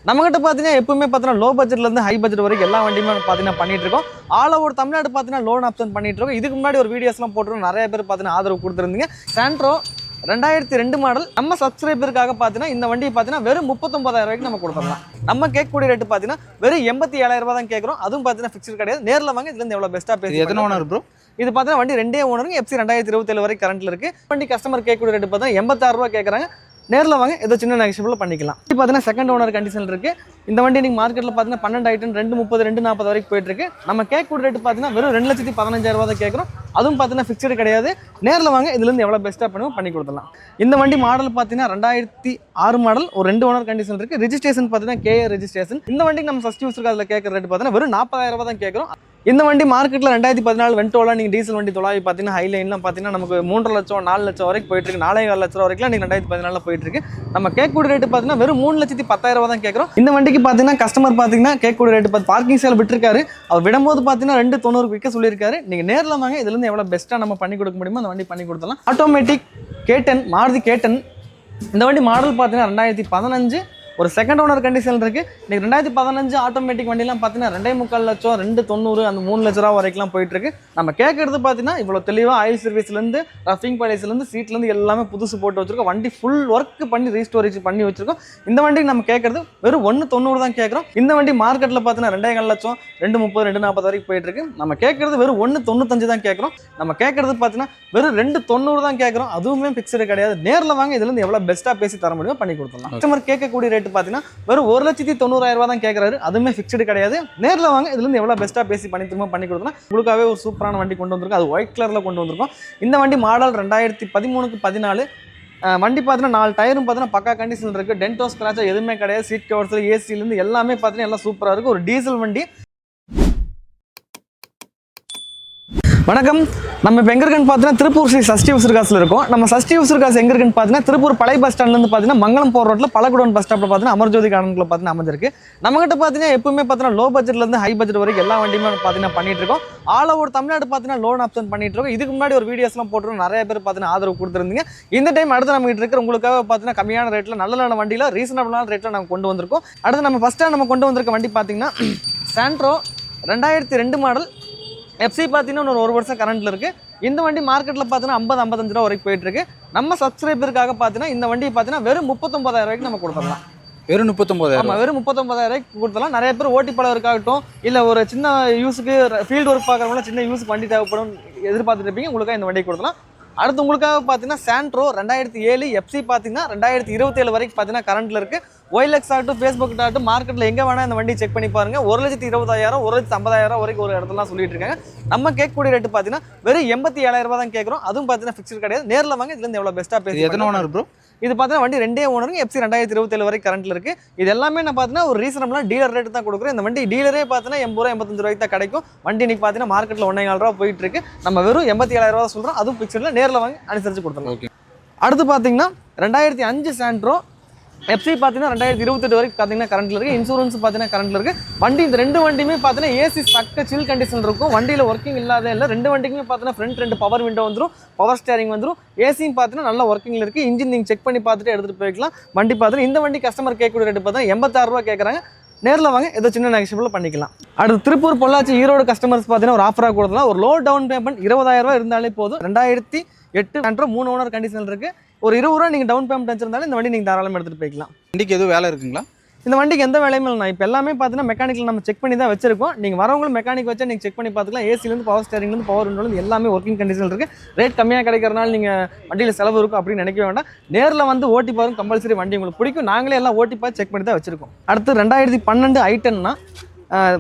நம்மகிட்ட பார்த்தீங்கன்னா எப்பவுமே பார்த்தீங்கன்னா லோ பட்ஜெட்லேருந்து ஹை பட்ஜெட் வரைக்கும் எல்லா வண்டியுமே பார்த்தீங்கன்னா பண்ணிட்டு இருக்கோம். ஆல் ஓவர் தமிழ்நாடு பார்த்தீங்கன்னா லோன் ஆப்ஷன் பண்ணிட்டு இருக்கோம். இதுக்கு முன்னாடி ஒரு வீடியோஸ்லாம் போட்டுருக்கோம், நிறைய பேர் பார்த்தீங்கன்னா ஆதரவு கொடுத்துருந்தீங்க. சாண்ட்ரோ 2002 மாடல் நம்ம சப்ஸ்கிரைபருக்காக பார்த்தீங்கன்னா இந்த வண்டியை பார்த்தீங்கன்னா வெறும் 39,000 ரூபாய்க்கு நம்ம கொடுத்துடலாம். நம்ம கேட்கக்கூடிய ரேட்டு பார்த்தீங்கன்னா வெறும் 87,000 ரூபாய் தான் கேட்குறோம். அதுவும் பார்த்தீங்கன்னா ஃபிக்ஸ்டு கிடையாது. நேரில் வாங்க, இதுலேருந்து எவ்வளோ பெஸ்ட்டாக பேசி. எத்தனை ஓனர் ப்ரோ? இது பார்த்தீங்கன்னா வண்டி ரெண்டே ஓனருங்க. FC 2027 வரைக்கும் கரண்ட்டில் இருக்குது. வண்டி கஸ்டமர் கேட்கக்கூடிய ரேட்டு பார்த்தீங்கன்னா 86 ரூபா கேட்குறாங்க. நேரில் வாங்க, ஏதோ சின்ன நெகஷியபிள் பண்ணிக்கலாம். இது பார்த்தீங்கன்னா செகண்ட் ஓனர் கண்டிஷன் இருக்குது. இந்த வண்டி நீங்கள் மார்க்கெட்டில் பார்த்தீங்கன்னா 12 ஐட்டம் 230 240 வரைக்கும் போயிட்டு இருக்கு. நம்ம கேட்கக்கூடிய ரேட்டு பார்த்தீங்கன்னா வெறும் 2,15,000 ரூபா தான் கேட்குறோம். அதுவும் பார்த்தீங்கன்னா ஃபிக்ஸ்டு கிடையாது. நேரில் வாங்க, இதுலேருந்து எவ்வளோ பெஸ்ட்டாக பண்ணுவோம் பண்ணி கொடுத்துடலாம். இந்த வண்டி மாடல் பார்த்தீங்கன்னா 2006 மாடல், ஒரு 2 ஓனர் கண்டிஷன் இருக்குது. ரிஜிஸ்ட்ரேஷன் பார்த்தீங்கன்னா KA ரிஜிஸ்ட்ரேஷன். இந்த வண்டிக்கு நம்ம ஃபஸ்ட் யூஸருக்கு அதில் கேட்குற ரேட்டு பார்த்தீங்கன்னா வெறும் 40,000 ரூபா தான் கேட்குறோம். இந்த வண்டி மார்க்கெட்டில் 2014 வென்டோலாம் நீங்கள் டீசல் வண்டி தொலாவி பார்த்தீங்கன்னா ஹைலைன்லாம் பார்த்தீங்கன்னா நமக்கு 3 லட்சம் 4 லட்சம் வரைக்கும் போயிட்டு இருக்கு. 4,4 லட்சம் வரைக்கும் நீங்கள் 2014 போயிட்டு இருக்கு. நம்ம கேட்கக்கூடிய ரேட்டு பார்த்தீங்கன்னா வெறும் 3,10,000 ரூபா தான் கேட்குறோம். இந்த வண்டிக்கு பார்த்தீங்கன்னா கஸ்டமர் பார்த்தீங்கன்னா கேட்கக்கூடிய ரேட்டு பார்த்து பார்க்கிங் சேல் விட்டுருக்காரு. அவர் விடும்போது பார்த்தீங்கன்னா 290 விற்க சொல்லியிருக்காரு. நீங்கள் நேரில் வாங்க, இதுலேருந்து எவ்வளோ பெஸ்ட்டாக நம்ம பண்ணி கொடுக்க முடியுமோ அந்த வண்டி பண்ணி கொடுத்துலாம். Automatic K10 Maruti K10. இந்த வண்டி மாடல் பார்த்தீங்கன்னா 2015 ஒரு செகண்ட் ஓனர் கண்டிஷன் இருக்குது. இன்றைக்கி 2015 ஆட்டோமேட்டிக் வண்டிலாம் பார்த்தீங்கன்னா 2,45 லட்சம் 290 அந்த 3 லட்ச ரூபா வரைக்கும்லாம் போயிட்டுருக்கு. நம்ம கேட்குறது பார்த்தீங்கன்னா இவ்வளோ தெளிவாக ஆயில் சர்வீஸ்லேருந்து ரஃபிங் பாலிஸ்லேருந்து சீட்லேருந்து எல்லாமே புதுசு போட்டு வச்சுருக்கோம். வண்டி ஃபுல் ஒர்க் பண்ணி ரீஸ்டோரேஜ் பண்ணி வச்சுருக்கோம். இந்த வண்டிக்கு நம்ம கேட்குறது வெறும் 190 தான் கேட்குறோம். இந்த வண்டி மார்க்கெட்டில் பார்த்தீங்கன்னா 2,4 லட்சம் 230 240 வரைக்கும் போயிட்டுருக்கு. நம்ம கேட்குறது வெறும் 195 தான் கேட்குறோம். நம்ம கேட்குறது பார்த்தீங்கன்னா வெறும் 290 தான் கேட்குறோம். அதுவுமே ஃபிக்ஸ்டு கிடையாது. நேரில் வாங்க, இதுலேருந்து எவ்வளோ பெஸ்ட்டாக பேசி தர முடியுமோ பண்ணி கொடுத்துடலாம். கஸ்டமர் கேட்கக்கூடிய ரேட்டு பார்த்தீங்கன்னா வெறும் 1,90,000 ரூபா தான் கேட்குறாரு. அதுவுமே ஃபிக்ஸ்டு கிடையாது. நேரில் வாங்க, இதுலேருந்து எவ்வளோ பெஸ்ட்டாக பேசி பண்ணி திரும்ப பண்ணி கொடுத்தோம்னா உங்களுக்காகவே ஒரு சூப்பரான வண்டி கொண்டு வந்திருக்கோம். அது ஒயிட் கலரில் கொண்டு வந்திருக்கோம். இந்த வண்டி மாடல் 2013க்கு 14. வண்டி பார்த்தீங்கன்னா 4 டயரும் பார்த்தீங்கன்னா பக்கா கண்டிஷன் இருக்குது. டென்டோ ஸ்க்ராச்சோ எதுவுமே கிடையாது. சீட் கவர்ஸில் ஏசிலேருந்து எல்லாமே பார்த்தீங்கன்னா எல்லாம் சூப்பராக இருக்குது. ஒரு டீசல் வண்டி. வணக்கம். நம்ம இப்போ எங்கே இருக்குன்னு பார்த்தீங்கன்னா திருப்பூர் ஸ்ரீ சஷ்டி உசுர்காசில் இருக்கும். நம்ம சஷ்டி உசுர்காஸ் எங்கே இருக்குன்னு பார்த்தீங்கன்னா திருப்பூர் பழைய பஸ் ஸ்டாண்ட்லேருந்து பார்த்தீங்கன்னா மங்களம் போகிற ரோட்டில் பழகுடன் பஸ் ஸ்டாப்பில் பார்த்தீங்கன்னா அமர்ஜோதி கார்டனுக்குள்ள பார்த்தீங்கன்னா அமைஞ்சிருக்கு. நம்மகிட்ட பார்த்தீங்கன்னா எப்பவுமே பார்த்தீங்கன்னா லோ பட்ஜெட்லேருந்து ஹை பட்ஜெட் வரைக்கும் எல்லா வண்டியுமே பார்த்தீங்கன்னா பண்ணிட்டு இருக்கோம். ஆல் ஓவர் தமிழ்நாடு பார்த்தீங்கன்னா லோன் ஆப்ஷன் பண்ணிட்டு இருக்கோம். இதுக்கு முன்னாடி ஒரு வீடியோஸ்லாம் போட்டுருக்கோம், நிறைய பேர் பார்த்தீங்கன்னா ஆதரவு கொடுத்துருந்தீங்க. இந்த டைம் அடுத்து நம்ம இருக்கிற உங்களுக்காக பார்த்தீங்கன்னா கம்மியான ரேட்டில் நல்ல வண்டியில் ரீசனபிளான ரேட்டில் நம்ம கொண்டு வந்திருக்கோம். அடுத்து நம்ம ஃபஸ்ட்டாக நம்ம கொண்டு வந்திருக்க வண்டி பார்த்தீங்கன்னா சாண்ட்ரோ 2002 மாடல். FC பார்த்தீங்கன்னா ஒரு வருஷம் கரண்ட்டில் இருக்குது. இந்த வண்டி மார்க்கெட்டில் பார்த்தீங்கன்னா 50-55 ரூபா வரைக்கும் போயிட்டு இருக்கு. நம்ம சப்ஸ்கிரைபருக்காக பார்த்தீங்கன்னா இந்த வண்டி பார்த்தீங்கன்னா வெறும் 39,000 ரூபாய்க்கு நம்ம கொடுத்துடலாம். வெறும் 39,000? ஆமாம், வெறும் 39,000 ரூபாய்க்கு கொடுத்துடலாம். நிறைய பேர் ஓட்டி பழகிறதுக்காகட்டும் இல்லை ஒரு சின்ன யூஸுக்கு ஃபீல்டு ஒர்க் பார்க்குறவங்கள சின்ன யூஸுக்கு வண்டி தேவைப்படும் எதிர்பார்த்துட்டு இருப்பீங்க. உங்களுக்காக இந்த வண்டியை கொடுத்துலாம். அடுத்து உங்களுக்காக பார்த்தீங்கன்னா சாண்ட்ரோ 2007 FC பார்த்தீங்கன்னா 2027 வரைக்கும் பார்த்தீங்கன்னா கரண்ட்டில் இருக்குது. OLX ஆகட்டும் ஃபேஸ்புக் ஆகட்டும் மார்க்கெட்டில் எங்கே வேணால் இந்த வண்டி செக் பண்ணி பாருங்கள். 1,20,000 1,50,000 வரைக்கும் ஒரு இடத்துலாம் சொல்லிட்டு இருக்காங்க. நம்ம கேட்கக்கூடிய ரேட்டு பார்த்தீங்கன்னா வெறும் 87,000 ரூபா தான் கேட்குறோம். அதுவும் பார்த்தீங்கன்னா ஃபிக்ஸ்டு கிடையாது. நேரில் வாங்க, இதுலேருந்து எவ்வளோ பெஸ்ட்டாக பேசி. எத்தனை ஓனர் ப்ரோ? இது பார்த்தீங்கன்னா வண்டி ரெண்டே ஓனருங்க. FC 2027 வரைக்கும் கரண்ட்டில் இருக்குது. இது எல்லாமே நான் பார்த்தீங்கன்னா ஒரு ரீசனபிளாக டீலர் ரேட்டு தான் கொடுக்குறோம். இந்த வண்டி டீலரே பார்த்தீங்கன்னா 80 ரூபா 85 ரூபாய்க்கு தான் கிடைக்கும். வண்டி இன்னைக்கு பார்த்தீங்கன்னா மார்க்கெட்டில் 1,4 ரூபா போயிட்டு இருக்கு. நம்ம வெறும் 87,000 ரூபா சொல்கிறோம். அதுவும் ஃபிக்ஸ்டில் நேரில் வாங்க அனுசரித்து கொடுத்துருவோம். ஓகே. அடுத்து பார்த்தீங்கன்னா 2005 சாண்ட்ரோ. FC பார்த்தீங்கன்னா 2028 வரைக்கும் பார்த்தீங்கன்னா கரண்ட்டில் இருக்குது. இன்சூரன்ஸ் பார்த்தீங்கன்னா கரண்ட்டில் இருக்குது. வண்டி இந்த 2 வண்டியுமே பார்த்தீங்கன்னா ஏசி சக்க சில் கண்டிஷன் இருக்கும். வண்டியில் ஒர்க்கிங் இல்லாத இல்லை. 2 வண்டிக்குமே பார்த்தீங்கன்னா ஃப்ரண்ட் 2 பவர் விண்டோ வந்துடும், பவர் ஸ்டேரிங் வந்துடும். ஏசியும் பார்த்தீங்கன்னா நல்ல ஒர்க்கிங்கில் இருக்குது. இன்ஜின் நீங்கள் செக் பண்ணி பார்த்துட்டு எடுத்துகிட்டு போய்க்கலாம். வண்டி பார்த்தீங்கன்னா இந்த வண்டி கஸ்டமர் கேட்கக்கூடிய ரேட்டு பார்த்தீங்கன்னா 86 ரூபா கேட்குறாங்க. நேரில் வாங்க, ஏதோ சின்ன நெகஷியபிள் பண்ணிக்கலாம். அடுத்து திருப்பூர் பொள்ளாச்சி ஈரோடு கஸ்டமர்ஸ் பார்த்தீங்கன்னா ஒரு ஆஃபராக கொடுக்கலாம். ஒரு லோ டவுன் பேமெண்ட் 20,000 ரூபா இருந்தாலே போதும். 2008 3 ஓனர் கண்டிஷன் இருக்குது. ஒரு 20 ரூபா நீங்கள் டவுன் பேமெண்ட் வச்சிருந்தாலும் இந்த வண்டி நீங்கள் தாராளமாக எடுத்துகிட்டு போய்க்கலாம். வண்டிக்கு எதுவும் வேலை இருக்குங்களா? இந்த வண்டிக்கு எந்த வேலையுமே இல்லை. இப்போ எல்லாமே பார்த்தீங்கன்னா மெக்கானிக்கில் நம்ம செக் பண்ணி தான் வச்சிருக்கோம். நீங்கள் வரவங்களும் மெக்கானிக் வச்சா நீங்கள் செக் பண்ணி பார்த்துக்கலாம். ஏசிலேருந்து பவர் ஸ்டேரிங்லேருந்து பவர் விண்டோலேருந்து எல்லாமே ஒர்க்கிங் கண்டிஷன் இருக்குது. ரேட் கம்மியாக கிடைக்கிறனால நீங்கள் வண்டியில் செலவு இருக்கும் அப்படின்னு நினைக்க வேண்டாம். நேரில் வந்து ஓட்டி பாருங்க, கம்பல்சரி வண்டி உங்களுக்கு பிடிக்கும். நாங்களே எல்லாம் ஓட்டி பார்த்து செக் பண்ணி தான் வச்சிருக்கோம். அடுத்து 2012 i10னா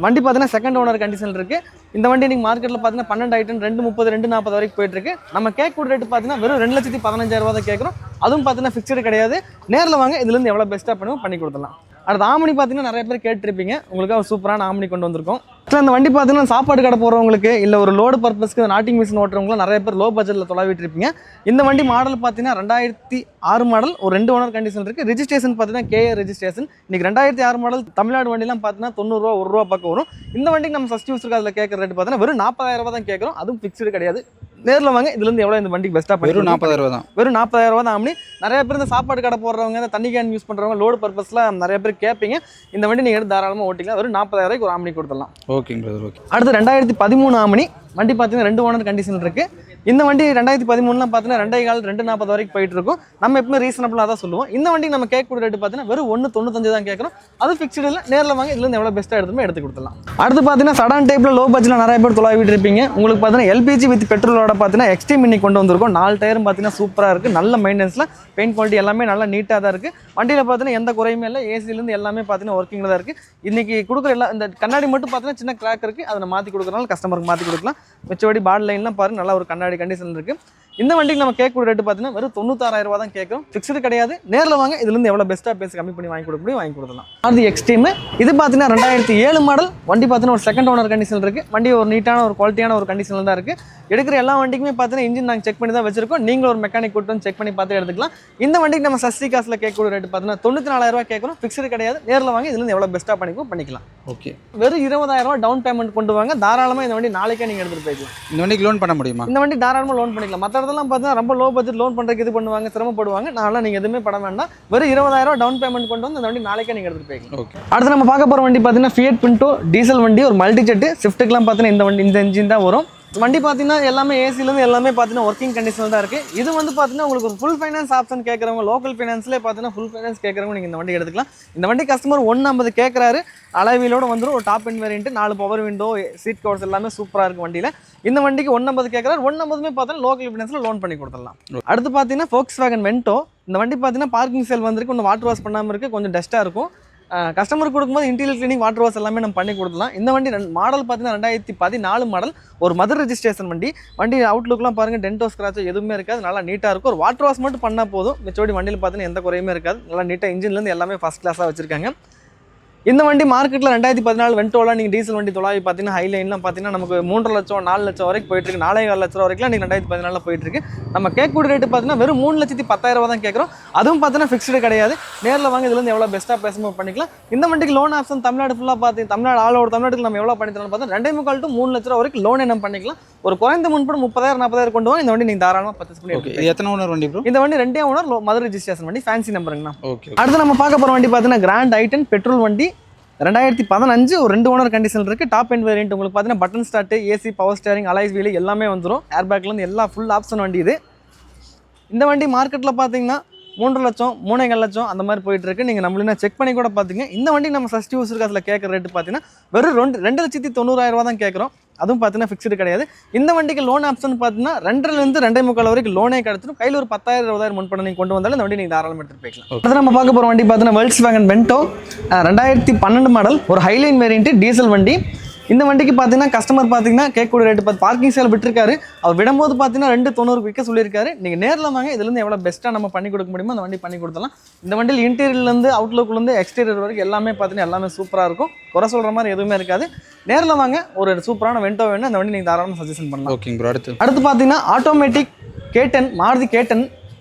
வண்டி பார்த்தீங்கன்னா செகண்ட் ஓனர் கண்டிஷன் இருக்குது. இந்த வண்டி நீங்கள் மார்க்கெட்டில் பார்த்தீங்கன்னா 12 ஐட்டம் 230 240 வரைக்கும் போயிட்டு இருக்கு. நம்ம கேட்கக்கூடிய ரேட்டு பார்த்தீங்கன்னா வெறும் 2,15,000 ரூபா தான் கேட்குறோம். அதுவும் பார்த்தீங்கன்னா ஃபிக்ஸ்டு கிடையாது. நேரில் வாங்க, இதுலேருந்து எவ்வளோ பெஸ்ட்டாக பண்ணுவோம் பண்ணி கொடுத்துடலாம். அடுத்து ஆம்னி பார்த்தீங்கன்னா நிறைய பேர் கேட்டிருப்பீங்க. உங்களுக்காக ஒரு சூப்பரான ஆம்னி கொண்டு வந்திருக்கோம். அந்த வண்டி பார்த்தீங்கன்னா சாப்பாடு கடை போகிறவங்களுக்கு இல்லை ஒரு லோடு பர்பஸ்க்கு நாட்டிங் மிஷின் ஓட்டுறவங்களும் நிறைய பேர் லோ பட்ஜெட்டில் தொலைவிட்டு இருப்பீங்க. இந்த வண்டி மாடல் பார்த்தீங்கன்னா 2006 மாடல், ஒரு 2 ஓனர் கண்டிஷன் இருக்குது. ரெஜிஸ்ட்ரேஷன் பார்த்தீங்கன்னா KA ரெஜிஸ்ட்ரேஷன். இன்றைக்கி 2006 மாடல் தமிழ்நாடு வண்டிலாம் பார்த்தீங்கன்னா 90 ரூபா 1 ரூபா பக்கம் வரும். இந்த வண்டிக்கு நம்ம ஃபஸ்ட் யூஸருக்கு அதில் கேட்குற ரேட் பார்த்தீங்கன்னா வெறும் 40,000 ரூபா தான் கேட்குறோம். அதுவும் ஃபிக்ஸ்டு கிடையாது. நேரில் வாங்க, இதுலேருந்து எவ்வளோ இந்த வண்டிக்கு பெஸ்ட்டாக வெறும் 40,000 ரூபா தான். வெறும் 40,000 ரூபா தான். நிறைய பேர் இந்த சாப்பாடு கடை போடுறவங்க, இந்த தண்ணி கேன் யூஸ் பண்ணுறவங்க, லோடு பர்பஸ்லாம் நிறைய பேர் கேட்பீங்க. இந்த வண்டி நீங்கள் எடுத்து தாராளமாக ஓட்டிக்கலாம். வெறும் 40,000 ரூபாய்க்கு ஒரு ஆம்னி கொடுத்துடலாம். ஓகேங்க பிரதர், ஓகே. அடுத்து 2013 ஆம்னி வண்டி பார்த்தீங்கன்னா 2 ஓனர் கண்டிஷன் இருக்குது. இந்த வண்டி 2013 பார்த்தீங்கன்னா 2.4-2.40 வரைக்கும் போயிட்டு இருக்கும். நம்ம எப்பவுமே ரீசனபிளாக தான் சொல்லுவோம். இந்த வண்டி நம்ம கேட்கக்கூடிய ரேட்டு பார்த்தீங்கன்னா வெறும் 1.95 தான் கேட்குறோம். அது ஃபிக்ஸ்டு இல்லை. நேரில் வாங்க, இதுலேருந்து எவ்வளோ பெஸ்ட்டாக எடுத்து கொடுத்துடலாம். அடுத்து பார்த்தீங்கன்னா சடான் டைப்பில் லோ பட்ஜெட்டில் நிறைய பேர் தொலைவிட்டு இருப்பீங்க. உங்களுக்கு பார்த்தீங்கன்னா LPG வித் பெட்ரோலோட பார்த்தீங்கன்னா எக்ஸ்ட்ரீம் இன்னைக்கு கொண்டு வந்திருக்கும். 4 டயரும் பார்த்தீங்கன்னா சூப்பராக இருக்குது. நல்ல மெயின்டெனன்ஸில் பெயிண்ட் குவாலிட்டி எல்லாமே நல்லா நீட்டாக தான் இருக்குது. வண்டியில் பார்த்தீங்கன்னா எந்த குறையுமே இல்லை. ஏசிலேருந்து எல்லாமே பார்த்தீங்கன்னா ஒர்க்கிங்கில் தான் இருக்குது. இன்றைக்கி கொடுக்குற இந்த கண்ணாடி மட்டும் பார்த்தீங்கன்னா சின்ன கிராக் இருக்குது. அதை மாற்றி கொடுக்குறனால கஸ்டமருக்கு மாற்றி கொடுக்கலாம். மிச்சபடி பாடி லைன்லாம் பாருங்கள், நல்லா ஒரு கண்ணாடி கண்டிஷன் இருக்குது. இந்த வண்டிக்கு நம்ம கேட்கக்கூடிய ரேட்டு பார்த்தீங்கன்னா வெறும் 96,000 ரூபா தான் கேட்கும். ஃபிக்ஸ்டு கிடையாது. நேரில் வாங்க, இதுலேருந்து எவ்வளோ பெஸ்ட்டாக பேசி கம்மி பண்ணி வாங்கி கொடுக்க முடியும் வாங்கி கொடுக்கலாம். அது எக்ஸ்ட்ரீம். இது பார்த்தீங்கன்னா 2007 மாடல் வண்டி. பார்த்தீங்கன்னா ஒரு செகண்ட் ஓனர் கண்டிஷன் இருக்குது. வண்டி ஒரு நீட்டான ஒரு குவாலிட்டியான ஒரு கண்டிஷனில் தான் இருக்குது. எடுக்கிற எல்லா வண்டிக்குமே பார்த்தீங்கன்னா இன்ஜின் நாங்கள் செக் பண்ணி தான் வச்சிருக்கோம். நீங்களும் ஒரு மெக்கானிக் கூட்டு வந்து செக் பண்ணி பார்த்து எடுத்துக்கலாம். இந்த வண்டிக்கு நம்ம சஸ்தி காசில் கேட்கக்கூடிய ரேட்டு பார்த்தீங்கன்னா 94,000 ரூபா கேட்குறோம். ஃபிக்ஸ்டு கிடையாது. நேரில் வாங்க, இதுலேருந்து எவ்வளோ பெஸ்ட்டாக பண்ணிக்கலாம். ஓகே. வெறும் 20,000 ரூபா டவுன் பேமெண்ட் கொண்டு வாங்க. தாராளமாக இந்த வண்டி நாளைக்கே நீங்கள் எடுத்துகிட்டு போய்க்கலாம். இந்த வண்டிக்கு லோன் பண்ண முடியுமா? இந்த வண்டி தாராளமாக லோன் பண்ணிக்கலாம். மற்ற இடத்துலாம் பார்த்தீங்கன்னா ரொம்ப லோ பட்ஜெட் லோன் பண்ணுறதுக்கு இது பண்ணுவாங்க, சிரமப்படுவாங்க. நான்லாம் நீங்கள் எதுவுமே பட வேண்டாம். வெறும் 20,000 ரூபா டவுன் பேமெண்ட் கொண்டு வந்து இந்த வண்டி நாளைக்கே நீங்கள் எடுத்துகிட்டு போய்க்கலாம். ஓகே. அடுத்து நம்ம பார்க்க போகிற வண்டி பார்த்தீங்கன்னா Fiat Punto டீசல் வண்டி, ஒரு மல்டி ஜெட்டு. ஸ்விஃப்ட்டுக்கெலாம் பார்த்தீங்கன்னா இந்த இன்ஜின் தான் வரும். வண்டி பார்த்தீங்கன்னா எல்லாமே ஏசிலேருந்து எல்லாமே பார்த்தீங்கன்னா ஒர்க்கிங் கண்டிஷனில் தான் இருக்குது. இது வந்து பார்த்தீங்கன்னா உங்களுக்கு ஒரு ஃபுல் ஃபைனான்ஸ் ஆப்ஷன் கேட்குறவங்க, லோக்கல் ஃபைனான்ஸ்லேயே பார்த்தீங்கன்னா ஃபுல் ஃபைனான்ஸ் கேட்குறவங்க நீங்கள் இந்த வண்டி எடுத்துக்கலாம். இந்த வண்டி கஸ்டமர் 150 கேட்குறாரு. அலைவீலோடு வந்துடும். ஒரு top end variant, 4 power window, seat covers எல்லாமே சூப்பராக இருக்குது வண்டியில். இந்த வண்டிக்கு 150 கேட்குறாரு. 150மே பார்த்தீங்கன்னா லோக்கல் ஃபைனான்ஸில் லோன் பண்ணி கொடுத்துடலாம். அடுத்து பார்த்தீங்கன்னா Volkswagen Vento. இந்த வண்டி பார்த்தீங்கன்னா பார்க்கிங் சேல் வந்திருக்கு. இன்னும் வாட்டர் வாஷ் பண்ணாமல் இருக்குது. கொஞ்சம் டஸ்ட்டாக இருக்கும். கஸ்டமருக்கு கொடுக்கும்போது இன்டீரியர் கிளீனிங், வாட்டர் வாஷ் எல்லாமே நம்ம பண்ணி கொடுக்கலாம். இந்த வண்டி மாடல் பார்த்தீங்கன்னா 2014 மாடல், ஒரு மதர் ரெஜிஸ்ட்ரேஷன் வண்டி. வண்டி அவுட்லுக்லாம் பாருங்கள், டென்டோ ஸ்க்ராச்சோ எதுவுமே இருக்காது. நல்லா நீட்டாக இருக்கும். ஒரு வாட்டர் வாஷ் மட்டும் பண்ணால் போதும். மிச்சோடி வண்டியில் பார்த்தீங்கன்னா எந்த குறையுமே இருக்காது. நல்லா நீட்டாக இன்ஜின்லேருந்து எல்லாமே ஃபஸ்ட் கிளாஸாக வச்சிருக்காங்க. இந்த வண்டி மார்க்கெட்டில் 2014 வென்டோலாம் நீங்கள் டீசல் வண்டி தொலாவி பார்த்தீங்கன்னா ஹைலைன்லாம் பார்த்தீங்கன்னா நமக்கு 3 லட்சம் 4 லட்சம் வரைக்கும் போயிட்டுருக்கு. 4.5 லட்சம் வரைக்கும் நீங்கள் 2014 போயிட்டுருக்கு. நம்ம கேட்கக்கூடிய ரேட்டு பார்த்தீங்கன்னா வெறும் 3,10,000 ரூபா தான் கேட்குறோம். அதுவும் பார்த்தீங்கன்னா ஃபிக்ஸ்டு கிடையாது. நேரில் வாங்க, இதுலேருந்து எவ்வளோ பெஸ்ட்டாக பேசும்போது பண்ணிக்கலாம். இந்த வண்டிக்கு லோன் ஆப்ஷன் தமிழ்நாடு ஃபுல்லாக பார்த்து தமிழ்நாடு ஆல் ஓவர் தமிழ்நாட்டுக்கு நம்ம எவ்வளோ பண்ணித்தரலாம் பார்த்தா 2.25 to 3 லட்ச ரூபா வரைக்கும் லோனே நம்ம பண்ணிக்கலாம். ஒரு குறைந்த முன்பு 30,000-40,000 கொண்டு வாங்க. இந்த வண்டி நீங்கள் தாராளமாக பர்ச்சேஸ் பண்ணி. ஓகே. எத்தனை ஓனர் வண்டி ப்ரோ? இந்த வண்டி 2 ஓனர் மதர் ரெஜிஸ்ட்ரேஷன் வண்டி, ஃபேன்சி நம்பருங்கண்ணா. ஓகே. அடுத்து நம்ம பார்க்க போகிற வண்டி பார்த்தீங்கன்னா கிராண்ட் ஐட்டன் பெட்ரோல் வண்டி. 2015 ஒரு 2 ஓனர் கண்டிஷன் இருக்குது. Top end variant. உங்களுக்கு பார்த்தீங்கன்னா button start, AC, power steering, alloys wheel எல்லாமே வந்துடும். ஏர்பேக்லேருந்து எல்லா ஃபுல் ஆப்ஷன் வண்டி இது. இந்த வண்டி மார்க்கெட்டில் பார்த்தீங்கன்னா 3 லட்சம் 3.5 லட்சம் அந்த மாதிரி போயிட்டு இருக்கு. நீங்கள் நம்மள செக் பண்ணி கூட பார்த்தீங்க. இந்த வண்டி நம்ம ஃபஸ்ட் யூஸருக்கு அதில் கேட்குற ரேட்டு பார்த்தீங்கன்னா வெறும் 2,90,000 ரூபா தான் கேட்குறோம். அதுவும் பார்த்தீங்கன்னா ஃபிக்ஸ்டு கிடையாது. இந்த வண்டிக்கு லோன் ஆப்ஷன் பார்த்தீங்கன்னா 2.5 to 2.25 வரைக்கும் லோனே கிடச்சிடும். கையில் ஒரு 10,000-20,000 முன்பணம் நீங்கள் கொண்டு வந்தாலும் இந்த வண்டி நீங்கள் தாராளமாக எடுத்துகிட்டு போய்க்கலாம். அது நம்ம பார்க்க போகிற வண்டி பார்த்தீங்கன்னா Volkswagen Vento 2012 மாடல், ஒரு ஹைலைன் வேரியன்ட் டீசல் வண்டி. இந்த வண்டிக்கு பார்த்தீங்கன்னா கஸ்டமர் பார்த்தீங்கன்னா கேட்கக்கூடிய ரேட்டு பார்த்து பார்க்கிங் சேல் விட்டுருக்காரு. அவர் விடும்போது பார்த்தீங்கன்னா 2.90 விற்க சொல்லியிருக்காரு. நீங்கள் நேரில் வாங்க, இதுலேருந்து எவ்வளோ பெஸ்ட்டாக நம்ம பண்ணி கொடுக்க முடியுமோ அந்த வண்டி பண்ணி கொடுத்தலாம். இந்த வண்டியில் இன்டீரியர்லேருந்து அவுட்லுக்லேருந்து எக்ஸ்டீரியர் வரைக்கும் எல்லாமே பார்த்தீங்கன்னா எல்லாமே சூப்பராக இருக்கும். குறை சொல்கிற மாதிரி எதுவுமே இருக்காது. நேரில் வாங்க, ஒரு சூப்பரான வெண்டோ வேணும், அந்த வண்டி நீங்கள் தாராளமாக சஜஷன் பண்ணலாம். Okay bro. அடுத்து பார்த்தீங்கன்னா ஆட்டோமேட்டிக் K10 மாருதி K10.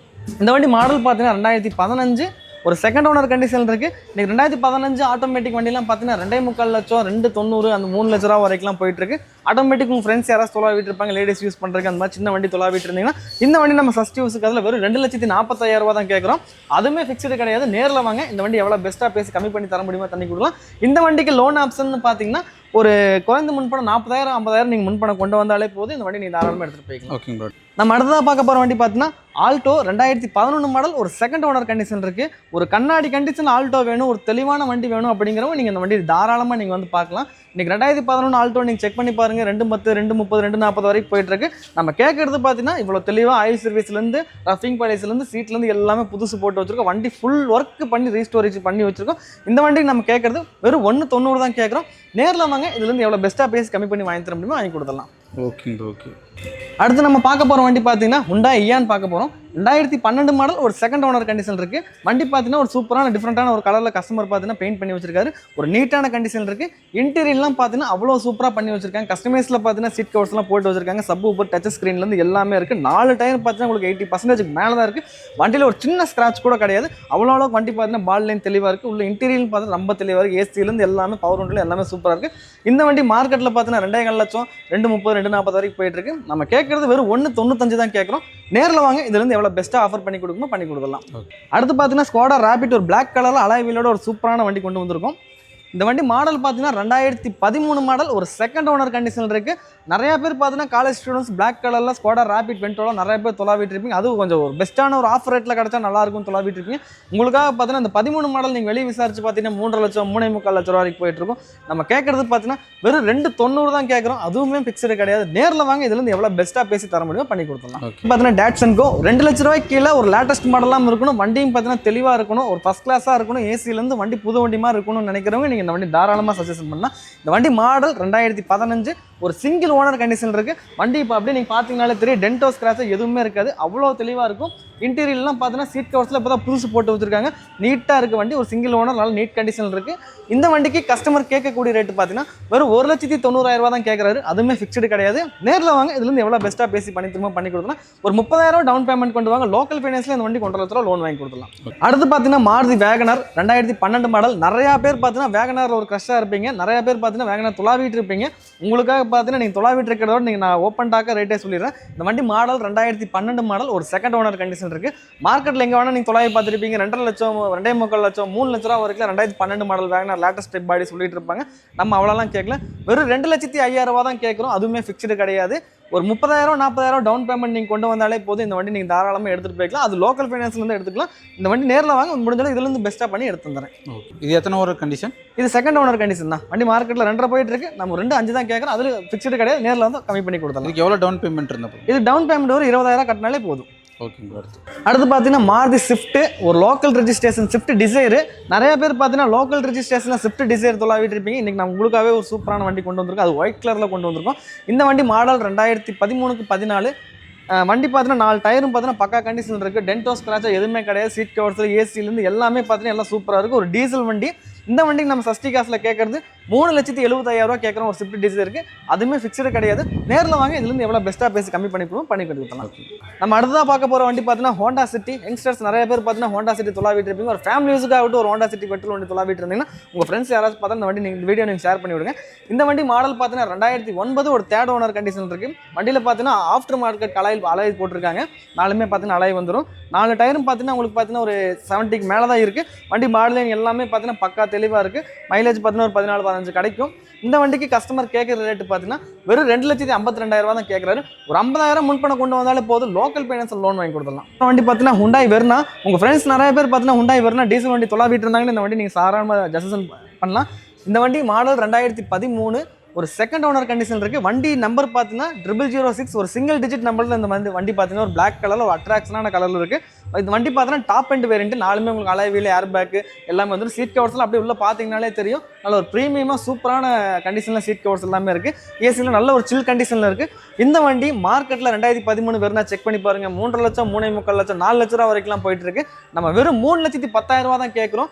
இந்த வண்டி மாடல் பார்த்தீங்கன்னா 2015 ஒரு செகண்ட் ஓனர் கண்டிஷன் இருக்குது. இன்றைக்கி 2015 ஆட்டோமேட்டிக் வண்டிலாம் பார்த்தீங்கன்னா 2.25 லட்சம் 2.90 அந்த 3 லட்ச ரூபா வரைக்கும் போயிட்டுருக்கு. ஆட்டோமேட்டிக் உங்கள் ஃப்ரெண்ட்ஸ் யாராவது தொலாவிட்டு இருப்பாங்க, லேடிஸ் யூஸ் பண்ணுறதுக்கு அந்த மாதிரி சின்ன வண்டி தொலாவிட்டு இருந்தீங்கன்னா இந்த வண்டி நம்ம ஃபஸ்ட் யூஸுக்கு அதில் வெறும் 2,40,000 ரூபா தான் கேட்குறோம். அதுவுமே ஃபிக்ஸ்டு கிடையாது. நேரில் வாங்க, இந்த வண்டி எவ்வளோ பெஸ்ட்டாக பேசி கம்மி பண்ணி தர முடியுமோ தண்ணி கொடுக்கலாம். இந்த வண்டிக்கு லோன் ஆப்ஷன் பார்த்தீங்கன்னா ஒரு குறைந்த முன்பணம் 40,000-50,000 நீங்கள் முன்பணம் கொண்டு வந்தாலே போதும். இந்த வண்டி நீங்கள் தாராளமாக எடுத்துகிட்டு போய்க்கலாம். Okay bro. நம்ம அடுத்ததாக பார்க்க போகிற வண்டி பார்த்தீங்கன்னா ஆல்டோ 2011 மாடல், ஒரு செகண்ட் ஓனர் கண்டிஷன் இருக்குது. ஒரு கண்ணாடி கண்டிஷன் ஆல்டோ வேணும், ஒரு தெளிவான வண்டி வேணும் அப்படிங்கிறவங்க நீங்கள் இந்த வண்டி தாராளமாக நீங்கள் வந்து பார்க்கலாம். இன்றைக்கி 2011 ஆல்டோ நீங்கள் செக் பண்ணி பாருங்கள். 2.10, 2.30, 2.40 வரைக்கும் போயிட்டுருக்கு. நம்ம கேட்குறது பார்த்தீங்கன்னா இவ்வளோ தெளிவாக ஆயில் சர்வீஸ்லேருந்து, ரஃபிங் பாலிஸ்லேருந்து, சீட்லேருந்து எல்லாமே புதுசு போட்டு வச்சுருக்கோம். வண்டி ஃபுல் ஒர்க் பண்ணி ரீஸ்டோரேஜ் பண்ணி வச்சுருக்கோம். இந்த வண்டிக்கு நம்ம கேட்குறது வெறும் 1.90 தான் கேட்குறோம். நேரில் வாங்க, இதுலேருந்து எவ்வளோ பெஸ்ட்டாக பேசி கம்மி பண்ணி வாங்கி தர முடியுமோ வாங்கி கொடுத்துடலாம். ஓகே. அடுத்து நம்ம பார்க்க போகிற வண்டி பார்த்தீங்கன்னா Hyundai Eon பார்க்க போகிறோம். 2012 மாடல் ஒரு செகண்ட் ஓனர் கண்டிஷன் இருக்குது. வண்டி பார்த்தீங்கன்னா ஒரு சூப்பரான டிஃப்ரெண்ட்டான ஒரு கலரில் கஸ்டமர் பார்த்தீங்கன்னா பெயிண்ட் பண்ணி வச்சிருக்காரு. ஒரு நீட்டான கண்டிஷன் இருக்குது. இன்டீரியர்லாம் பார்த்தீங்கன்னா அவ்வளோ சூப்பராக பண்ணி வச்சிருக்காங்க. கஸ்டமைஸில் பார்த்தீங்கன்னா சீட் கவர்ஸ்லாம் போட்டு வச்சிருக்காங்க. சப் ஊப்பர் டச் ஸ்க்ரீன்லேருந்து எல்லாமே இருக்குது. 4 டயர் பார்த்தீங்கன்னா உங்களுக்கு 80% மேலே தான் இருக்குது. வண்டியில் ஒரு சின்ன ஸ்க்ராட்ச் கூட கிடையாது. அவ்வளோ அளவுக்கு வண்டி பார்த்தீங்கன்னா பால் லைன் தெளிவாக இருக்குது. உள்ள இன்டீரியர் பார்த்தீங்கன்னா ரொம்ப தெளிவாக இருக்குது. ஏசிலேருந்து எல்லாமே பவர் விண்டில் எல்லாமே சூப்பராக இருக்குது. இந்த வண்டி மார்க்கெட்டில் பார்த்தீங்கன்னா 2.5 லட்சம் 230 240 வரைக்கும் போயிட்டு இருக்கு. நம்ம கேட்கறது வெறும் 195 தான் கேட்குறோம். நேரில் வாங்க இதுலேருந்து எவ்வளோ பெஸ்ட்டாக ஆஃபர் பண்ணி கொடுக்குமோ பண்ணி கொடுத்துடலாம். அடுத்து பார்த்தீங்கன்னா ஸ்கோடா ராபிட் ஒரு பிளாக் கலரில் அலாய் வீலோட ஒரு சூப்பரான வண்டி கொண்டு வந்திருக்கோம். இந்த வண்டி மாடல் பார்த்தீங்கன்னா 2013 மாடல் ஒரு செகண்ட் ஓனர் கண்டிஷன் இருக்குது. நிறைய பேர் பார்த்தீங்கன்னா காலேஜ் ஸ்டூடெண்ட்ஸ் பிளாக் கலரில் ஸ்கோடா ராபிட் வென்ட்ரோலாம் நிறைய பேர் தொலாவிட்டு இருப்பீங்க. அதுவும் கொஞ்சம் ஒரு பெஸ்ட்டான ஒரு ஆஃபர் ரேட்டில் கிடச்சா நல்லாயிருக்கும் தொலாவிட்டு இருப்பீங்க. உங்களுக்காக பார்த்தீங்கன்னா இந்த 13 மாடல் நீங்கள் வெளியே விசாரிச்சு பார்த்தீங்கன்னா 3.5 லட்சம் 3.25 லட்சம் வரைக்கும் போயிட்டு இருக்கும். நம்ம கேட்கறது பார்த்தீங்கன்னா வெறும் 290 தான் கேட்குறோம். அதுவுமே ஃபிக்ஸ்டு கிடையாது. நேரில் வாங்க இதுலேருந்து எவ்வளோ பெஸ்ட்டாக பேசி தர முடியுமோ பண்ணி கொடுத்துடலாம். பார்த்தீங்கன்னா டாட்சன் கோ 2 லட்ச ரூபாய்க்கு கீழே ஒரு லேட்டஸ்ட் மாடலாம் இருக்கணும். வண்டியும் பார்த்தீங்கன்னா தெளிவாக இருக்கணும். ஒரு ஃபஸ்ட் கிளாஸாக இருக்கணும். ஏசிலேருந்து வண்டி புது வண்டி மாதிரி இருக்கணும்னு நினைக்கிறவங்க நீங்கள் இந்த வண்டி தாராளமாக சஜஷன் பண்ணலாம். இந்த வண்டி மாடல் 2015 ஒரு சிங்கிள் ஓனர் கண்டிஷன் இருக்குது. வண்டி இப்போ அப்படியே நீங்கள் பார்த்தீங்கனாலே தெரியும். டென்டோ ஸ்கிராச் எதுவுமே இருக்காது. அவ்வளோ தெளிவாக இருக்கும். இன்டீரியர்லாம் பார்த்தீங்கன்னா சீட் கவர்ஸில் இப்போ தான் புதுசு போட்டு வச்சிருக்காங்க. நீட்டாக இருக்குது வண்டி. ஒரு சிங்கிள் ஓனர் நல்ல நீட் கண்டிஷன் இருக்குது. இந்த வண்டிக்கு கஸ்டமர் கேட்கக்கூடிய ரேட்டு பார்த்தீங்கன்னா வெறும் 1,90,000 தான் கேட்குறாரு. அதுவுமே ஃபிக்ஸ்டு கிடையாது. நேரில் வாங்க இதுலேருந்து எவ்வளோ பெஸ்ட்டாக பேசி பண்ணி திரும்ப பண்ணி கொடுத்தலாம். ஒரு 30,000 டவுன் பேமெண்ட் கொண்டு வாங்க. லோக்கல் ஃபைனான்ஸில் இந்த வண்டி 1.5 லட்ச ரூபா லோன் வாங்கி கொடுத்துலாம். அடுத்து பார்த்தீங்கன்னா மாருதி வேகனர் 2012 மாடல். நிறையா பேர் பார்த்தீங்கன்னா வேகனாரில் ஒரு க்ரஷ்ஷாக இருப்பீங்க. நிறைய பேர் பார்த்தீங்கன்னா வேகனார் தொலாவிட்டு இருப்பீங்க. உங்களுக்காக பார்த்தீங்கன்னா நீங்கள் தொலாவிட்டு இருக்கிறதோட நீங்கள் நான் ஓப்பன் டாக்காக ரேட்டே சொல்லிடுறேன். இந்த வண்டி மாடல் 2012 மாடல் ஒரு செகண்ட் ஓனர் கண்டிஷன் இருக்குது. மார்க்கெட்டில் எங்கே வேணால் நீங்கள் தொலாவி பார்த்துருப்பீங்க. 2.5 லட்சம் 2.25 லட்சம் 3 லட்ச ரூபா வரைக்கும் 2012 மாடல் வேகனார் லேட்டஸ்ட் டைப் பாடி சொல்லிட்டு இருப்பாங்க. நம்ம அவ்வளோலாம் கேட்கல. வெறும் 2,05,000 தான் கேட்குறோம். அதுவுமே ஃபிக்ஸ்டு கிடையாது. ஒரு 30,000 40,000 டவுன் பேமெண்ட் நீங்கள் கொண்டு வந்தாலே போதும். இந்த வண்டி நீங்கள் தாராளமாக எடுத்துகிட்டு போய்க்கலாம். அது லோக்கல் ஃபைனான்ஸ்லேருந்து எடுத்துக்கலாம். இந்த வண்டி நேரில் வாங்க முடிஞ்சாலும் இதுலேருந்து பெஸ்ட்டாக பண்ணி எடுத்து வந்துடுறேன். இது எத்தனை ஓனர் கண்டிஷன்? இது செகண்ட் ஓனர் கண்டிஷன் தான். வண்டி மார்க்கெட்டில் 2.5 போயிட்டு இருக்கு. நம்ம 2.5 தான் கேட்குறோம். அதில் ஃபிக்ஸ்டு கிடையாது. நேரில் வந்து கம்மி பண்ணி கொடுத்தலாம். இதுக்கு எவ்வளோ டவுன் பேமெண்ட் இருந்தால்? இது டவுன் பேமெண்ட் ஒரு 20,000 கட்டினாலே போதும். ஓகேங்க. அடுத்து பார்த்தீங்கன்னா மாருதி ஸ்விஃப்ட் ஒரு லோக்கல் ரெஜிஸ்ட்ரேஷன் ஸ்விஃப்ட் டிசைர். நிறைய பேர் பார்த்தீங்கன்னா லோக்கல் ரெஜிஸ்ட்ரேஷனில் ஸ்விஃப்ட் டிசைர் தொலாவிட்டு இருப்பீங்க. இன்றைக்கி நான் உங்களுக்காகவே ஒரு சூப்பரான வண்டி கொண்டு வந்திருக்கோம். அது ஒயிட் கலரில் கொண்டு வந்திருக்கோம். இந்த வண்டி மாடல் 2013-14 வண்டி பார்த்தீங்கன்னா 4 டயரும் பார்த்தீங்கன்னா பக்கா கண்டிஷன் இருக்குது. டென்டோ ஸ்க்ராச்சோ எதுவுமே கிடையாது. சீட் கவர்ஸில் ஏசிலேருந்து எல்லாமே பார்த்தீங்கன்னா எல்லாம் சூப்பராக இருக்குது. ஒரு டீசல் வண்டி. இந்த வண்டிக்கு நம்ம சஸ்டி காசில் கேட்குறது 3,75,000 கேட்குறோம். ஒரு ஸ்விஃப்ட் டிசைர் இருக்குது. அதுவுமே ஃபிக்ஸ்டு கிடையாது. நேரில் வாங்க இதுலேருந்து எவ்வளோ பெஸ்ட்டாக பேசி கம்மி பண்ணி கொடுக்கலாம். நம்ம அடுத்ததாக பார்க்க போகிற வண்டி பார்த்தீங்கன்னா ஹோண்டா சிட்டி. யங்ஸ்டர்ஸ் நிறைய பேர் பார்த்தீங்கன்னா ஹோண்டா சிட்டி தொலாவிட்டு இருப்பீங்க. ஒரு ஃபேமிலி யூஸுக்காகட்டும் ஒரு ஹோண்டா சிட்டி பெட்ரோல் வண்டி தொலாவிட்டு இருந்தீங்கன்னா உங்கள் ஃப்ரெண்ட்ஸ் யாராவது பார்த்தா இந்த வண்டி நீங்கள் வீடியோ நீங்கள் ஷேர் பண்ணி விடுங்க. இந்த வண்டி மாடல் பார்த்தீங்கன்னா 2009 ஒரு தேர்ட் ஓனர் கண்டிஷன் இருக்குது. வண்டியில் பார்த்தீங்கன்னா ஆஃப்டர் மார்க்கெட் அலாய் போட்டிருக்காங்க. நாலுமே பார்த்தீங்கன்னா அலாய் வந்துடும். 4 டயரும் பார்த்தீங்கன்னா உங்களுக்கு பார்த்தீங்கன்னா ஒரு 70க்கு மேலே தான் இருக்குது. வண்டி மாடல் எல்லாமே பார்த்தீங்கன்னா பக்கா தெளிவாக இருக்குது. மைலேஜ் பார்த்தீங்கன்னா ஒரு 14-15 கிடைக்கும். இந்த வண்டிக்கு கஸ்டமர் கேட்குற ரேட்டு பார்த்தீங்கன்னா வெறும் 2,52,000 தான் கேட்குறாரு. ஒரு 50,000 முன்பணம் கொண்டு வந்தாலே போதும். லோக்கல் ஃபைனான்ஸ் லோன் வாங்கி கொடுத்துடலாம். இந்த வண்டி பார்த்தீங்கன்னா Hyundai Verna. உங்கள் ஃப்ரெண்ட்ஸ் நிறைய பேர் பார்த்தீங்கன்னா Hyundai Verna டீசல் வண்டி தொலாவிட்டு இருந்தாங்கன்னு இந்த வண்டி நீங்கள் சாதாரணமாக ஜஸ்டிஷன் பண்ணலாம். இந்த வண்டி மாடல் 2013 ஒரு செகண்ட் ஓனர் கண்டிஷன் இருக்குது. வண்டி நம்பர் பார்த்தீங்கன்னா 0006 ஒரு சிங்கிள் டிஜிட் நம்பரில் இந்த வண்டி பார்த்தீங்கன்னா ஒரு பிளாக் கலரில் ஒரு அட்ராக்ஷனான கலரில் இருக்குது. இந்த வண்டி பார்த்தீங்கன்னா டாப் அண்ட் வேரியன்ட். நாலுமே உங்களுக்கு அலாய் வீல் ஏர் பேக்கு எல்லாமே வந்து சீட் கவர்ஸ்லாம் அப்படியே உள்ள பார்த்தீங்கனாலே தெரியும். நல்ல ஒரு ப்ரீமியமாக சூப்பரான கண்டிஷனில் சீட் கவர்ஸ் எல்லாமே இருக்குது. ஏசியில் நல்ல ஒரு சில் கண்டிஷனில் இருக்குது. இந்த வண்டி மார்க்கெட்டில் 2013 வெறும் செக் பண்ணி பாருங்கள். 3.5 லட்சம் 3.25 லட்சம் 4 லட்ச ரூபா வரைக்கும்லாம் போயிட்டு இருக்கு. நம்ம வெறும் 3,10,000 தான் கேட்குறோம்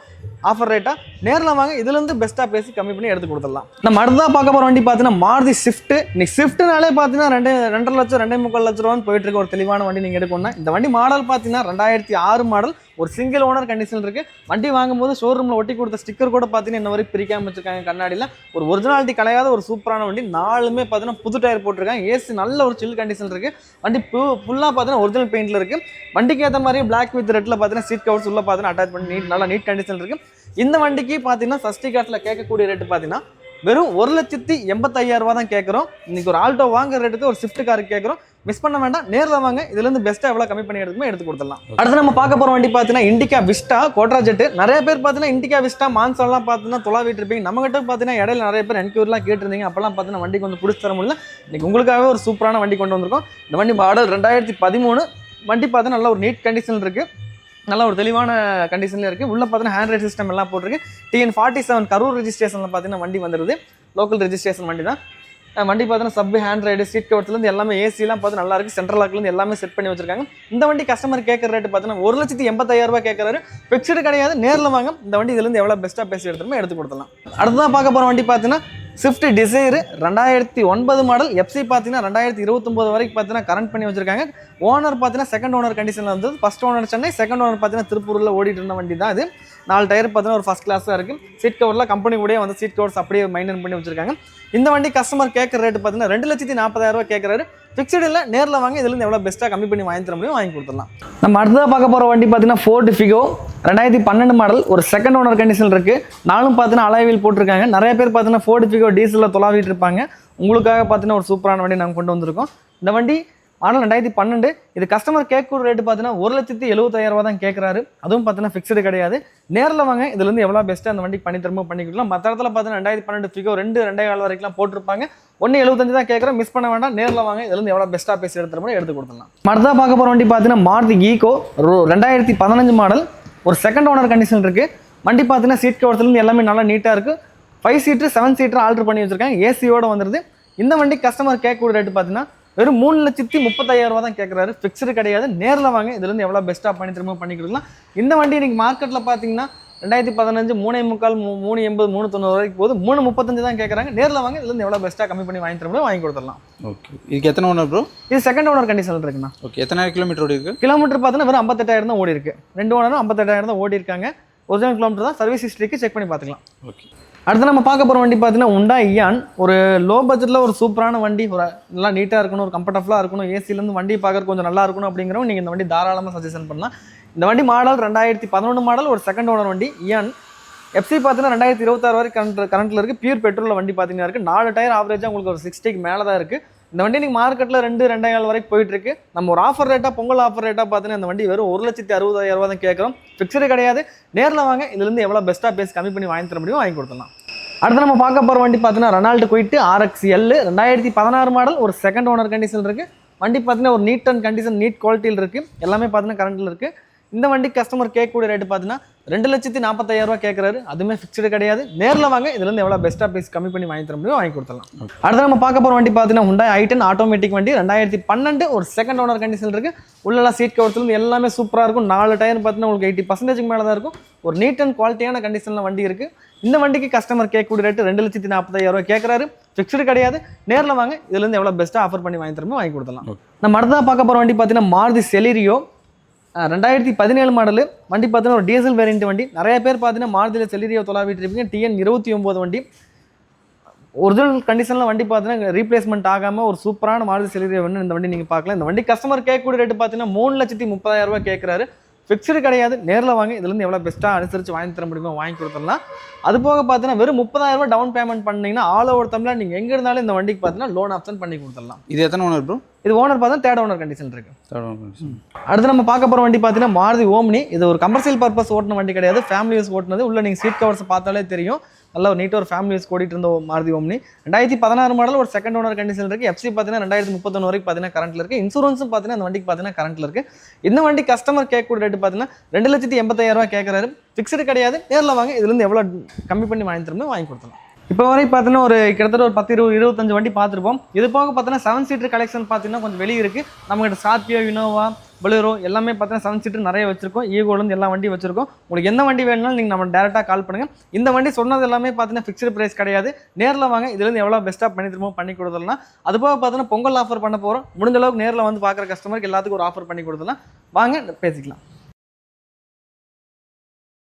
ஆஃபர் ரேட்டாக. நேரில் வாங்க இதுலேருந்து பெஸ்ட்டாக பேசி கம்மி பண்ணி எடுத்து கொடுத்துடலாம். நம்ம அடுத்ததாக பார்க்க போகிற வண்டி பார்த்தீங்கன்னா மாருதி ஸ்விஃப்ட். இன்னைக்கு ஸ்விஃப்ட்னாலே பார்த்தீங்கன்னா 2.5 லட்சம் 2.25 லட்ச ரூபான்னு போயிட்டு இருக்க ஒரு தெளிவான வண்டி நீங்கள் எடுக்கணும்னா இந்த வண்டி மாடல் பார்த்தீங்கன்னா 2006 மாடல் ஒரு சிங்கிள் ஓனர் கண்டிஷன் இருக்குது. வண்டி வாங்கும்போது ஷோரூமில் ஒட்டி கொடுத்த ஸ்டிக்கர் கூட பார்த்தீங்கன்னா இன்ன வரைக்கும் பிரிக்காமல் வச்சிருக்காங்க. கண்ணாடியில் ஒரு ஒரிஜினாலிட்டி கிடையாத ஒரு சூப்பரான வண்டி. நாலுமே பார்த்தீங்கன்னா புது டயர் போட்டிருக்காங்க. ஏசி நல்ல ஒரு சில் கண்டிஷன் இருக்குது. வண்டி ஃபுல்லாக பார்த்தீங்கன்னா ஒரிஜினல் பெயிண்டில் இருக்குது. வண்டிக்கு ஏற்ற மாதிரி பிளாக் வித் ரெட்டில் பார்த்தீங்கன்னா சீட் கவர்ஸ் உள்ள பார்த்தீங்கன்னா அட்டாச் பண்ணி நல்லா நீட் கண்டிஷன் இருக்குது. இந்த வண்டிக்கு பார்த்தீங்கன்னா சஸ்டி காசில் கேட்கக்கூடிய ரேட்டு பார்த்தீங்கன்னா வெறும் 1,85,000 தான் கேட்குறோம். இன்னைக்கு ஒரு ஆல்டோ வாங்குற ரேட்டுக்கு ஒரு ஸ்விஃப்ட் காருக்கு கேட்குறோம். மிஸ் பண்ண வேண்டாம். நேரில் வாங்க இதுலேருந்து பெஸ்ட்டாக எவ்வளோ கம்மி பண்ணி எடுத்து கொடுத்துடலாம். அடுத்து நம்ம பார்க்க போகிற வண்டி பார்த்தீங்கன்னா இண்டிகா விஸ்டா கோட்ரா ஜெட். நிறைய பேர் பார்த்தீங்கன்னா இண்டிகா விஸ்டா மான்சன்லாம் பார்த்தீங்கன்னா தொலாவிட்டு இருப்பீங்க. நம்மகிட்ட பார்த்தீங்கன்னா இடையில நிறைய பேர் என்கொயரிலாம் கேட்டிருந்தீங்க. அப்போல்லாம் பார்த்தீங்கன்னா வண்டி கொஞ்சம் பிடிச்சி தர முடியல. இன்னைக்கு உங்களுக்காகவே ஒரு சூப்பரான வண்டி கொண்டு வந்திருக்கோம். இந்த வண்டி மாடல் 2013 வண்டி பார்த்தீங்கன்னா நல்ல ஒரு நீட் கண்டிஷன் இருக்குது. நல்ல ஒரு தெளிவான கண்டிஷனில் இருக்குது. உள்ள பார்த்தீங்கன்னா ஹேண்ட் ரைட் சிஸ்டம் எல்லாம் போட்டிருக்கு. TN47 கரூர் ரெஜிஸ்ட்ரேஷனில் பார்த்தீங்கன்னா வண்டி வந்துடுது. லோக்கல் ரெஜிஸ்ட்ரேஷன் வண்டி தான். வண்டி பார்த்தீங்கன்னா சப் ஹேண்ட் ரைடு சீட் கவர்ஸ்லேருந்து எல்லாமே ஏசிலாம் பார்த்து நல்லா இருக்குது. சென்ட்ரல் லாக்லேருந்து எல்லாமே செட் பண்ணி வச்சிருக்காங்க. இந்த வண்டி கஸ்டமர் கேட்குற ரேட்டு பார்த்தீங்கன்னா 1,85,000 கேட்குறாரு. ஃபிக்ஸ்டு கிடையாது, நேரில் வாங்க இந்த வண்டி இதுலேருந்து எவ்வளோ பெஸ்ட்டாக பேசி எடுத்துருமோ எடுத்து கொடுத்துடலாம். அடுத்ததான் பார்க்க போகிற வண்டி பார்த்தீங்கன்னா ஸ்விஃப்ட் டிசைர் 2009 மாடல். எஃப்சி பார்த்தீங்கன்னா 2029 வரைக்கும் பார்த்தீங்கன்னா கரண்ட் பண்ணி வச்சிருக்காங்க. ஓனர் பார்த்தீங்கன்னா செகண்ட் ஓனர் கண்டிஷனில் வந்தது. First owner Chennai, second owner பார்த்தீங்கன்னா திருப்பூரில் ஓடிட்டு இருந்த வண்டி தான் இது. 4 டயர் பார்த்தீங்கன்னா ஒரு ஃபர்ஸ்ட் கிளாஸாக இருக்குது. சீட் கவரில் கம்பெனி கூடயே வந்து சீட் கவர்ஸ் அப்படியே மெயின்டைன் பண்ணி வச்சிருக்காங்க. இந்த வண்டி கஸ்டமர் கேட்குற ரேட்டு பார்த்தீங்கன்னா 2,40,000 கேட்குறாரு. ஃபிக்ஸ்டு இல்லை, நேரில் வாங்க இதுலேருந்து எவ்வளோ பெஸ்ட்டாக கம்மி பண்ணி வாங்கி தர முடியும் வாங்கி கொடுத்துடலாம். நம்ம அடுத்ததாக பார்க்க போகிற வண்டி பார்த்தீங்கன்னா ஃபோர்டு ஃபிகோ 2012 மாடல். ஒரு செகண்ட் ஓனர் கண்டிஷன் இருக்குது. நானும் பார்த்தீங்கன்னா அலாய்வில் போட்டிருக்காங்க. நிறைய பேர் பார்த்தீங்கன்னா ஃபோர்டு ஃபிகோ டீசலில் தொலாவிட்டு இருப்பாங்க. உங்களுக்காக பார்த்தீங்கன்னா ஒரு சூப்பரான வண்டி நாங்கள் கொண்டு வந்திருக்கோம். இந்த வண்டி மாடல் 2012. இது கஸ்டமர் கேட்குற ரேட்டு பார்த்தீங்கன்னா 1,75,000 தான் கேட்குறாரு. அதுவும் பார்த்தீங்கன்னா ஃபிக்ஸ்டு கிடையாது. நேரில் வாங்க இதுலேருந்து எவ்வளோ பெஸ்ட்டாக அந்த வண்டிக்கு பண்ணி திரும்ப பண்ணிக்கலாம். மற்ற இடத்துல பார்த்தீங்கன்னா 2012 ஃபிகோ 2.25 வரைக்கும் போட்டிருப்பாங்க. 1,75 தான் கேட்குறோம். மிஸ் பண்ண வேண்டாம், நேரில் வாங்க இதுலேருந்து எவ்வளோ பெஸ்ட்டாக பேசி எடுத்துகிற எடுத்து கொடுத்துடலாம். அடுத்ததாக பார்க்க போகிற வண்டி பார்த்தீங்கன்னா மாருதி ஈகோ 2015 மாடல். ஒரு செகண்ட் ஓனர் கண்டிஷன் இருக்குது. வண்டி பார்த்தீங்கன்னா சீட் கவர்ஸ்லேருந்து எல்லாமே நல்லா நீட்டாக இருக்குது. 5 சீட்டர் 7 சீட்டர் ஆல்ட்ரு பண்ணி வச்சிருக்காங்க. ஏசியோட வந்துருது. இந்த வண்டி கஸ்டமர் கேட்கக்கூடிய ரேட்டு பார்த்தீங்கன்னா வெறும் 3,35,000 தான் கேட்குறாரு. ஃபிக்ஸ்டு கிடையாது, நேரில் வாங்க இதுலேருந்து எவ்வளோ பெஸ்ட்டாக பண்ணி திரும்ப பண்ணி கொடுக்கலாம். இந்த வண்டி நீங்கள் மார்க்கெட்டில் பார்த்தீங்கன்னா 2015 3,45 3,80 3,90 வரைக்கும் போகுது. 3,35 தான் கேட்குறாங்க. நேரில் வாங்க இதுலேருந்து எவ்வளோ பெஸ்ட்டாக கம்மி பண்ணி வாங்கி தர வாங்கி கொடுத்துடலாம். ஓகே, இதுக்கு எத்தனை ஓனர் ப்ரோ? இது செகண்ட் ஓனர் கண்டிஷனில் இருக்குண்ணா. ஓகே, எத்தனை கிலோமீட்டர் ஓடி இருக்குது? கிலோமீட்டர் பார்த்தீங்கன்னா வெறும் 58,000 தான் ஓடி இருக்குது. 2 ஓனரும் 58,000 தான் ஓடி இருக்காங்க. ஒரிஜினல் கிலோமீட்டர் தான். சர்வீஸ் ஹிஸ்ட்ரிக்கு செக் பண்ணி பார்த்துக்கலாம். ஓகே, அடுத்து நம்ம பார்க்க போகிற வண்டி பார்த்தீங்கன்னா ஹுண்டாய் இயான். ஒரு லோ பட்ஜெட்டில் ஒரு சூப்பரான வண்டி, ஒரு நல்லா நீட்டாக இருக்கணும், ஒரு கம்ஃபர்டபுளாக இருக்கணும், ஏசிலேருந்து வண்டி பார்க்குறது கொஞ்சம் நல்லா இருக்கணும் அப்படிங்கிறவங்க நீங்கள் இந்த வண்டி தாராளமாக சஜஷன் பண்ணலாம். இந்த வண்டி மாடல் 2011 மாடல். ஒரு செகண்ட் ஓனர் வண்டி இயான். எஃப்சி பார்த்தீங்கன்னா 2026 வரைக்கும் கரண்ட்டில் இருக்குது. பியூர் பெட்ரோலில் வண்டி பார்த்தீங்கன்னா இருக்குது. 4 டயர் ஆவரேஜாக உங்களுக்கு ஒரு 60க்கு மேலே தான் இருக்குது. இந்த வண்டி நீங்கள் மார்க்கெட்டில் 2,2,5 வரைக்கும் போயிட்டுருக்கு. நம்ம ஒரு ஆஃபர் ரேட்டாக பொங்கல் ஆஃபர் ரேட்டாக பார்த்தீங்கன்னா இந்த வண்டி வெறும் 1,60,000 தான் கேட்குறோம். ஃபிக்ஸ்டு கிடையாது, நேரில் வாங்க இதுலேருந்து எவ்வளோ பெஸ்ட்டாக பேசி கம்மி பண்ணி வாங்கி தர முடியும் வாங்கி கொடுத்துடலாம். அடுத்து நம்ம பார்க்க போகிற வண்டி பார்த்தீங்கன்னா ரெனால்ட் குயிட் RXL 2016 மாடல். ஒரு செகண்ட் ஓனர் கண்டிஷன் இருக்குது. வண்டி பார்த்தீங்கன்னா ஒரு நீட் அண்ட் கண்டிஷன், நீட் குவாலிட்டியில் இருக்குது. எல்லாமே பார்த்தீங்கன்னா கரண்ட்டில் இருக்குது. இந்த வண்டி கஸ்டமர் கேட்கக்கூடிய ரேட்டு பார்த்தீங்கன்னா 2,40,000 கேட்குறாரு. அதுவுமே ஃபிக்ஸ்டு கிடையாது, நேரில் வாங்க இதுலேருந்து எவ்வளோ பெஸ்ட்டாக பேசி கம்மி பண்ணி வாங்கி தர முடியும் வாங்கி கொடுத்துடலாம். அடுத்து நம்ம பார்க்க போகிற வண்டி பார்த்தீங்கன்னா ஹுண்டாய் i10 ஆட்டோமேட்டிக் வண்டி 2012. ஒரு செகண்ட் ஓனர் கண்டிஷன் இருக்குது. உள்ளெல்லாம் சீட் கவர்ஸ்லேருந்து எல்லாமே சூப்பராக இருக்கும். 4 டயர் பார்த்தீங்கன்னா உங்களுக்கு 80% மேலே தான் இருக்கும். ஒரு நீட் அண்ட் குவாலிட்டியான கண்டிஷனில் வண்டி இருக்குது. இந்த வண்டிக்கு கஸ்டமர் கேட்கக்கூடிய ரேட்டு 2,40,000 கேட்குறாரு. ஃபிக்ஸ்டு கிடையாது, நேரில் வாங்க இதுலேருந்து எவ்வளோ பெஸ்ட்டாக ஆஃபர் பண்ணி வாங்கி தரமோ வாங்கி கொடுத்துடலாம். நம்ம அடுத்ததாக பார்க்க போகிற வண்டி பார்த்தீங்கன்னா மாருதி செலிரியோ 2017 மாடலு. வண்டி பார்த்தீங்கன்னா ஒரு டீசல் வேரியன்ட் வண்டி. நிறைய பேர் பார்த்தீங்கன்னா மாருதியில் செலிரியோ தொலாவிட்டு இருப்பீங்க. TN 29 வண்டி ஒரிஜினல் கண்டிஷனில் வண்டி பார்த்தீங்கன்னா ரீப்ளேஸ்மெண்ட் ஆகாமல் ஒரு சூப்பரான மாருதி செலிரியோ வண்டி. இந்த வண்டி நீங்கள் பார்க்கலாம். இந்த வண்டி கஸ்டமர் கேட்கக்கூடிய ரேட்டு பார்த்தீங்கன்னா 3,30,000 கேட்குறாரு. ஃபிக்ஸ்டு கிடையாது, நேரில் வாங்க இதுலேருந்து எவ்வளோ பெஸ்ட்டாக அனுசரித்து வாங்கி தர முடியுமோ வாங்கி கொடுத்துடலாம். அது போக பார்த்தீங்கன்னா வெறும் 30,000 டவுன் பேமெண்ட் பண்ணிங்கன்னா ஆல் ஓவர் தமிழ்நாடு நீங்கள் எங்கே இருந்தாலும் இந்த வண்டிக்கு பார்த்தீங்கன்னா லோன் ஆப்ஷன் பண்ணி கொடுத்துடலாம். இது எத்தனை ஓனர் ப்ரோ? இது ஓனர் பார்த்தீங்கன்னா தேர்ட் ஓனர் கண்டிஷன் இருக்குது. அடுத்து நம்ம பார்க்க போகிற வண்டி பார்த்தீங்கன்னா மாருதி ஓம்னி. இது ஒரு கமர்ஷியல் பர்பஸ் ஓட்டின வண்டி கிடையாது, ஃபேமிலி யூஸ் ஓட்டினது. உள்ள நீங்கள் சீட் கவர்ஸ் பார்த்தாலே தெரியும். நல்ல ஒரு நீட்டாக ஒரு ஃபேமிலி யூஸ் ஓடிட்டு இருந்த மாருதி ஓம்னி 2016 மாடல். ஒரு செகண்ட் ஓனர் கண்டிஷன் இருக்குது. எஃப்சி பார்த்தீங்கன்னா 2031 வரைக்கும் பார்த்தீங்கன்னா கரண்ட்டில் இருக்குது. இன்சூரன்ஸும் பார்த்தீங்கன்னா அந்த வண்டிக்கு பார்த்தீங்கன்னா கரண்ட்டில் இருக்குது. இந்த வண்டி கஸ்டமர் கேட்கக்கூடிய ரேட்டு பார்த்தீங்கன்னா 2,80,000 கேட்குறாரு. ஃபிக்ஸ்டு கிடையாது, நேரில் வாங்க இதுலேருந்து எவ்வளோ கம்மி பண்ணி வாங்கி தரணும் வாங்கி கொடுத்துடலாம். இப்போ வரைக்கும் பார்த்தீங்கன்னா ஒரு கிட்டத்தட்ட ஒரு 10, 20, 25 வண்டி பார்த்துருப்போம். இது போக பார்த்தீங்கன்னா 7 சீட்டர் கலெக்ஷன் பார்த்தீங்கன்னா கொஞ்சம் வெளியே இருக்குது. நம்மகிட்ட ஸ்கார்பியோ, இனோவா, பொலேரோ எல்லாமே பார்த்தீங்கன்னா 7 சீட்டர் நிறைய வச்சிருக்கோம். ஈகோலேருந்து எல்லா வண்டி வச்சிருக்கோம். உங்களுக்கு எந்த வண்டி வேணும்னாலும் நீங்கள் நம்ம டேரெக்டாக கால் பண்ணுங்கள். இந்த வண்டி சொன்னது எல்லாமே பார்த்தீங்கன்னா ஃபிக்ஸ்டு ப்ரைஸ் கிடையாது, நேரில் வாங்க இதுலேருந்து எவ்வளோ பெஸ்ட்டாக பண்ணி திரும்ப பண்ணி கொடுத்துடலாம். அது போக பார்த்தீங்கன்னா பொங்கல் ஆஃபர் பண்ண போகிறோம். முடிஞ்ச அளவுக்கு நேரில் வந்து பார்க்குற கஸ்டமருக்கு எல்லாத்துக்கும் ஒரு ஆஃபர் பண்ணி கொடுத்துடலாம். வாங்க பேசிக்கலாம்.